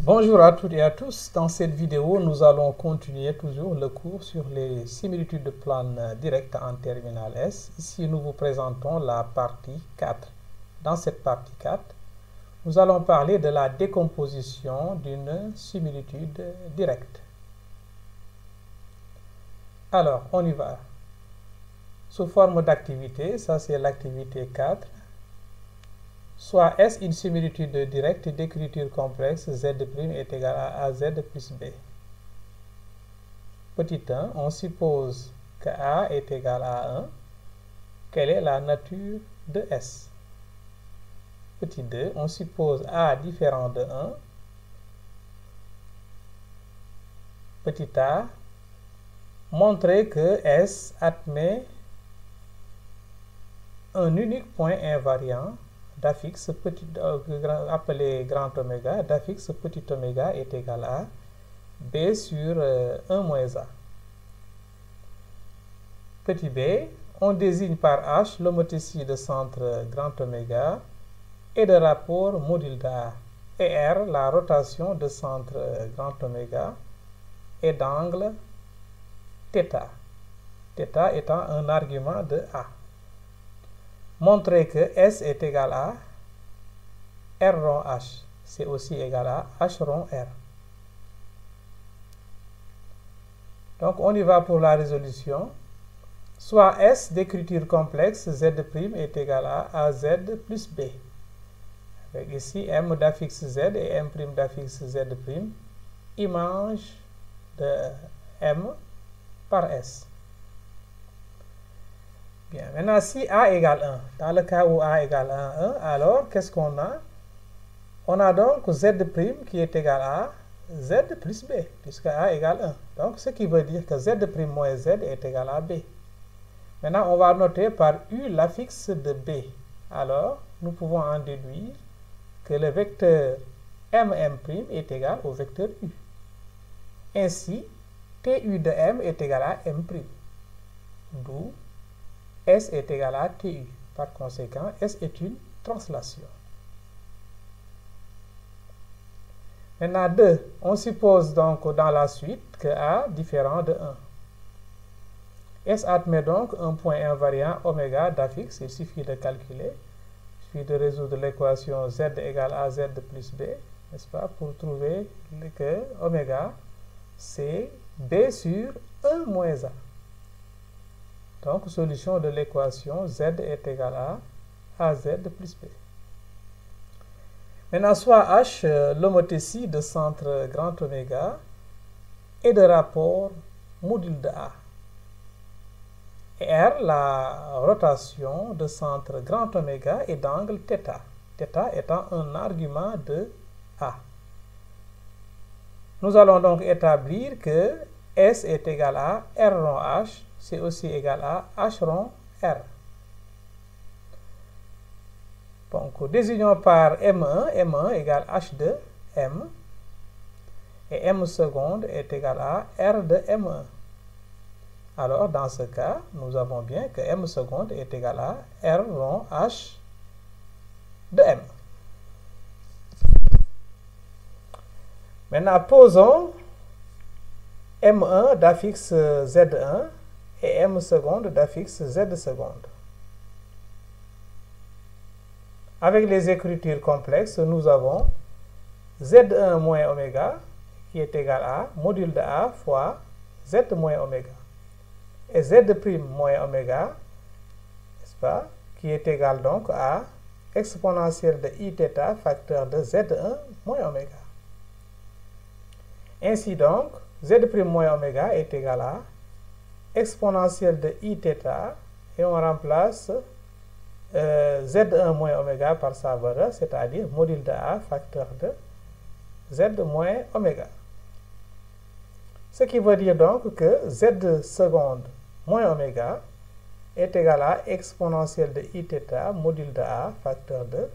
Bonjour à toutes et à tous. Dans cette vidéo, nous allons continuer toujours le cours sur les similitudes de plane directe en terminale S. Ici, nous vous présentons la partie 4. Dans cette partie 4, nous allons parler de la décomposition d'une similitude directe. Alors, on y va. Sous forme d'activité, ça c'est l'activité 4. Soit S une similitude directe d'écriture complexe Z' est égal à AZ plus B. Petit 1, on suppose que A est égal à 1. Quelle est la nature de S? Petit 2, on suppose A différent de 1. Petit a, montrer que S admet un unique point invariant d'affixe appelé grand oméga, d'affixe petit oméga est égal à B sur 1 moins A. Petit b, on désigne par H l'homothétie de centre grand oméga et de rapport module de A, et R la rotation de centre grand oméga et d'angle θ, θ étant un argument de A. Montrer que S est égal à R rond H, c'est aussi égal à H rond R. Donc on y va pour la résolution. Soit S d'écriture complexe Z' est égal à AZ plus B. Avec ici M d'affixe Z et M' d'affixe Z', image de M par S. Bien, maintenant si A égale 1, dans le cas où A égale 1, alors qu'est-ce qu'on a? On a donc Z' qui est égal à Z plus B, puisque A égale 1. Donc ce qui veut dire que Z' moins Z est égal à B. Maintenant, on va noter par U l'affixe de B. Alors, nous pouvons en déduire que le vecteur MM' est égal au vecteur U. Ainsi, TU de M est égal à M', d'où S est égal à TU. Par conséquent, S est une translation. Maintenant, 2. On suppose donc dans la suite que A différent de 1. S admet donc un point invariant oméga d'affixe. Il suffit de calculer. Il suffit de résoudre l'équation Z égale à Z plus B, n'est-ce pas, pour trouver que oméga, c'est B sur 1 moins A. Donc, solution de l'équation Z est égal à AZ plus B. Maintenant, soit H, l'homothétie de centre grand oméga et de rapport module de A. Et R, la rotation de centre grand oméga et d'angle θ. θ étant un argument de A. Nous allons donc établir que S est égal à R rond H, c'est aussi égal à H rond R. Donc, désignons par M1 égale H de M, et M seconde est égal à R de M1. Alors, dans ce cas, nous avons bien que M seconde est égal à R rond H de M. Maintenant, posons M1 d'affixe Z1 et M seconde d'affixe Z seconde. Avec les écritures complexes, nous avons Z1 moins oméga qui est égal à module de A fois Z moins oméga. Et Z' moins oméga, n'est-ce pas, qui est égal donc à exponentielle de Iθ facteur de Z1 moins oméga. Ainsi donc, Z' moins oméga est égal à exponentielle de Iθ et on remplace Z1 moins oméga par sa valeur, c'est-à-dire module de A facteur de Z moins oméga. Ce qui veut dire donc que Z seconde moins oméga est égal à exponentielle de Iθ module de A facteur de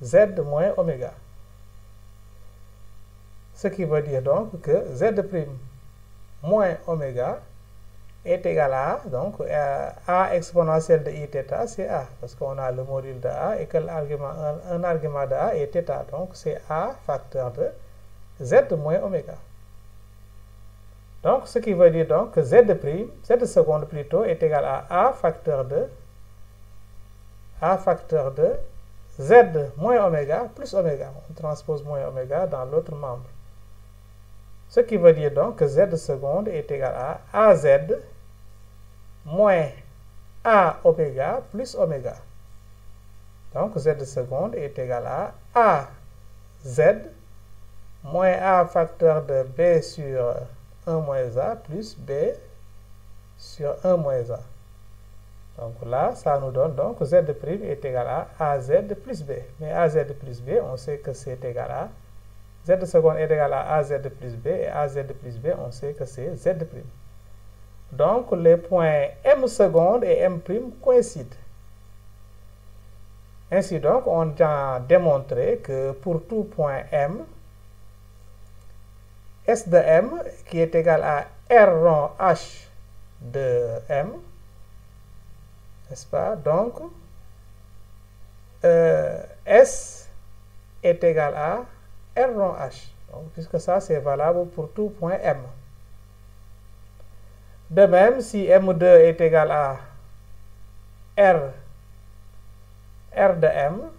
Z moins oméga. Ce qui veut dire donc que Z' moins oméga est égal à, donc, A exponentielle de Iθ, c'est A, parce qu'on a le module de A et que un argument de A est θ, donc c'est A facteur de Z moins oméga. Donc, ce qui veut dire donc que Z seconde plutôt, est égal à A facteur de Z moins oméga plus oméga. On transpose moins oméga dans l'autre membre. Ce qui veut dire donc que Z seconde est égal à AZ moins A oméga plus oméga. Donc, Z seconde est égal à AZ moins A facteur de B sur 1 moins A plus B sur 1 moins A. Donc là, ça nous donne donc Z' est égal à AZ plus B. Mais AZ plus B, on sait que c'est égal à Z seconde est égal à AZ plus B et AZ plus B, on sait que c'est Z'. Donc les points M seconde et M' coïncident. Ainsi donc, on a démontré que pour tout point M, S de M qui est égal à R rond H de M, n'est-ce pas? Donc, S est égal à R rond H. Donc, puisque ça, c'est valable pour tout point M. De même, si M2 est égal à R de M,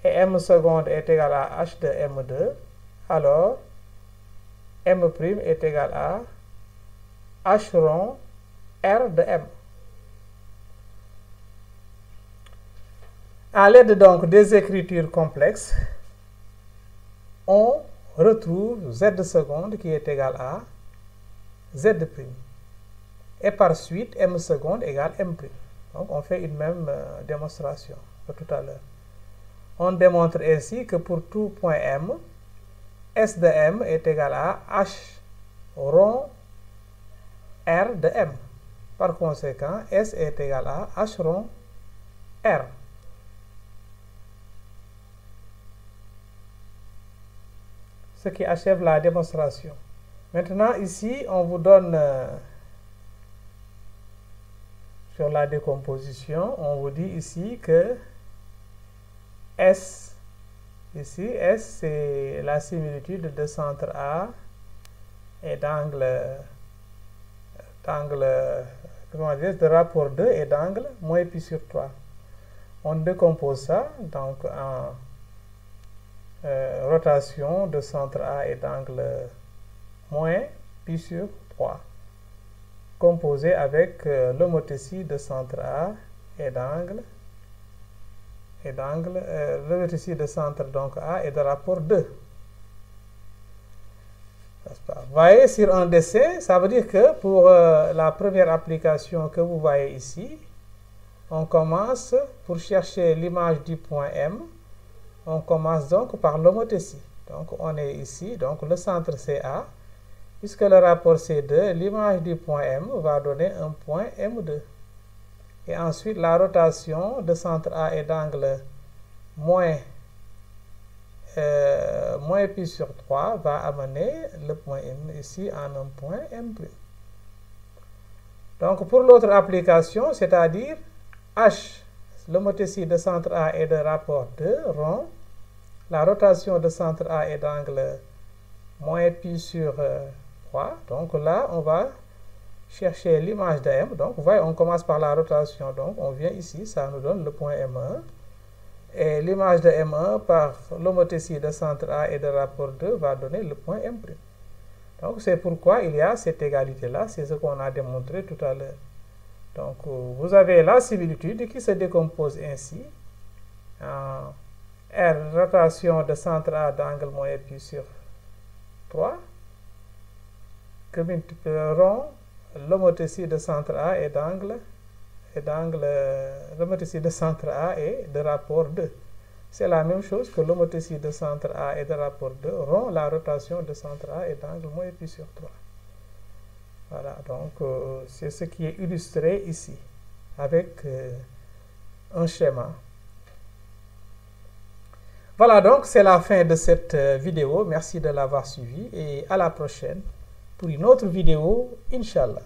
et M seconde est égal à H de M2, alors M' est égal à H rond R de M. À l'aide donc des écritures complexes, on retrouve Z seconde qui est égal à Z'. Et par suite, M seconde égale M'. Donc, on fait une même démonstration que tout à l'heure. On démontre ainsi que pour tout point M, S de M est égal à H rond R de M. Par conséquent, S est égal à H rond R. Ce qui achève la démonstration. Maintenant, ici, on vous donne, sur la décomposition, on vous dit ici que S, ici, S, c'est la similitude de centre A et d'angle, comment dire, de rapport 2 et d'angle moins pi sur 3. On décompose ça donc en rotation de centre A et d'angle moins pi sur 3, composé avec l'homothétie de centre A et d'angle, l'homothétie de centre donc A et de rapport 2. Vous voyez sur un dessin, ça veut dire que pour la première application que vous voyez ici, on commence pour chercher l'image du point M. On commence donc par l'homothétie. Donc on est ici, donc le centre c'est A. Puisque le rapport c'est 2, l'image du point M va donner un point M2. Et ensuite la rotation de centre A et d'angle moins pi sur 3 va amener le point M ici en un point M'. Donc pour l'autre application, c'est-à-dire H, l'homothétie de centre A est de rapport 2 rond, la rotation de centre A est d'angle moins pi sur 3. Donc là, on va chercher l'image de M. Donc vous voyez, on commence par la rotation. Donc on vient ici, ça nous donne le point M1. Et l'image de M1 par l'homothétie de centre A et de rapport 2 va donner le point M'. Donc c'est pourquoi il y a cette égalité-là. C'est ce qu'on a démontré tout à l'heure. Donc, vous avez la similitude qui se décompose ainsi en R, rotation de centre A d'angle moins pi sur 3, que multiplieront l'homothétie de centre A et d'angle, l'homothétie de centre A et de rapport 2. C'est la même chose que l'homothétie de centre A et de rapport 2 rond la rotation de centre A et d'angle moins pi sur 3. Voilà, donc c'est ce qui est illustré ici avec un schéma. Voilà, donc c'est la fin de cette vidéo. Merci de l'avoir suivi et à la prochaine pour une autre vidéo, Inch'Allah.